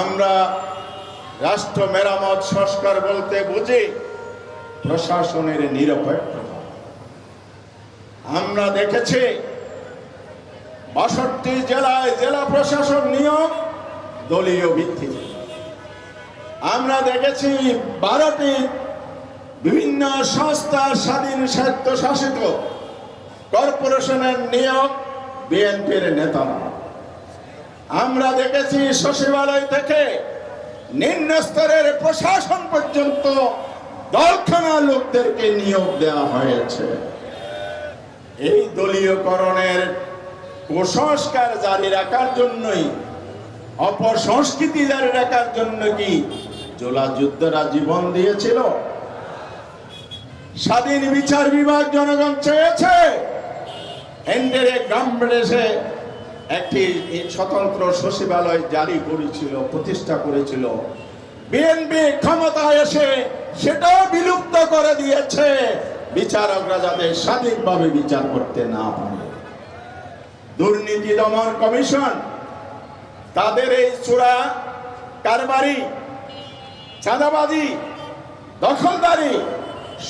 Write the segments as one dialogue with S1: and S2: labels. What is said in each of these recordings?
S1: আমরা রাষ্ট্র মেরামত সংস্কার বলতে বুঝি প্রশাসনের নিরপেক্ষতা। আমরা দেখেছি ৬২ জেলায় জেলা প্রশাসক নিয়োগ দলীয় ভিত্তিতে। আমরা দেখেছি ১২টি বিভিন্ন সংস্থা স্বাধীন স্বায়ত্তশাসিত কর্পোরেশনের নিয়োগ বিএনপির নেতারা। আমরা দেখেছি সচিবালয় থেকে নিম্ন স্তরের প্রশাসন পর্যন্ত দলখানা লোকদেরকে নিয়োগ দেওয়া হয়েছে। এই দলীয়করণের কুসংস্কার জারি রাখার জন্যই, অপসংস্কৃতি জারি রাখার জন্য কি জোলা যোদ্ধারা জীবন দিয়েছিল? স্বাধীন বিচার বিভাগ জনগণ চেয়েছে। এনডিএ গভর্নমেন্ট একটি স্বতন্ত্র সচিবালয় জারি করেছিল, প্রতিষ্ঠা করেছিল। বিএনপি ক্ষমতায় এসে সেটাও বিলুপ্ত করে দিয়েছে, বিচারকরা যাতে স্বাধীনভাবে বিচার করতে না পারে। দুর্নীতি দমন কমিশন তাদের এই চোরা কারবারি, চাঁদাবাজি, দখলদারি,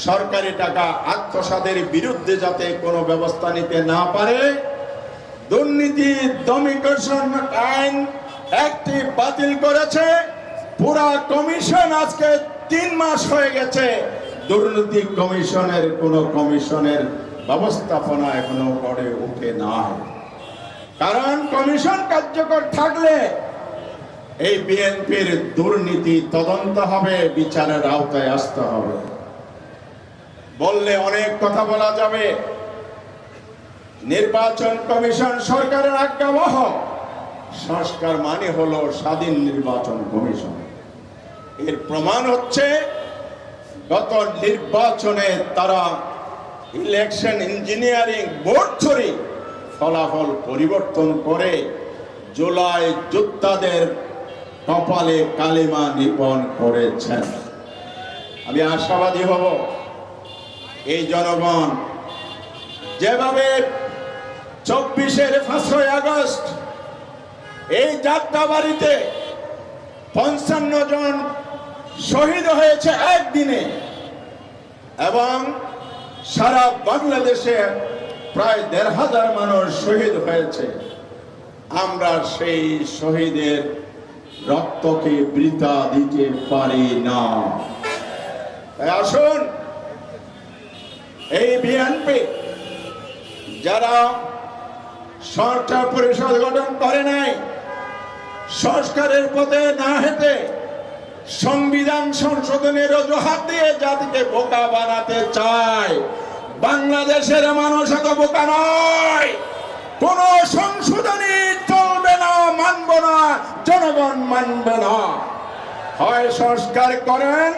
S1: সরকারি টাকা আত্মসাতের বিরুদ্ধে যাতে কোনো ব্যবস্থা নিতে না পারে, দুর্নীতি দমন আইন একটি বাতিল করেছে। পুরা কমিশন আজকে ৩ মাস হয়ে গেছে, দুর্নীতি কমিশনের কোনো কমিশনের ব্যবস্থাপনা এখনো গড়ে ওঠে না। কারণ কমিশন কার্যকর থাকলে এই বিএনপির দুর্নীতি তদন্ত হবে, বিচারের আওতায় আসতে হবে। বললে অনেক কথা বলা যাবে। নির্বাচন কমিশন সরকারের আজ্ঞাবহ, সংস্কার মানে হলো স্বাধীন নির্বাচন কমিশন। এর প্রমাণ হচ্ছে গত নির্বাচনে তারা ইলেকশন ইঞ্জিনিয়ারিং বোর্ড ধরে ফলাফল পরিবর্তন করে জুলাই যোদ্ধাদের কপালে কালিমা নিপন করেছেন। আমি আশাবাদী হব এই জনগণ যেভাবে ২৪-এর ৫ই আগস্ট এই যাত্রাবাড়িতে ৫৫ জন শহীদ হয়েছে একদিনে, এবং সারা বাংলাদেশে প্রায় ১৫০০ মানুষ শহীদ হয়েছে, আমরা সেই শহীদের রক্তকে বৃথা দিতে পারি না। তাই আসুন, এই বিএনপি যারা সরকার পরিষদ গঠন করে নাই, সংস্কারের পথে না হেঁটে সংবিধান সংশোধনের অজুহাত দিয়ে জাতিকে বোকা বানাতে চায়, বাংলাদেশের মানুষ এত বোকা নয়। কোন সংশোধনী চলবে না, মানব না, জনগণ মানবে না। হয় সংস্কার করেন,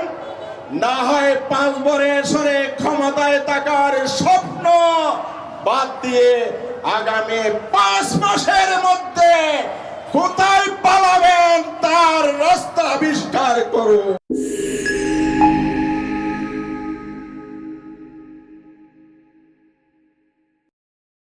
S1: না হয় ৫ বছরে ক্ষমতায় থাকার স্বপ্ন বাদ দিয়ে আগামী ৫ মাসের মধ্যে কোথায় পালাবেন তার রাস্তা আবিষ্কার করুন।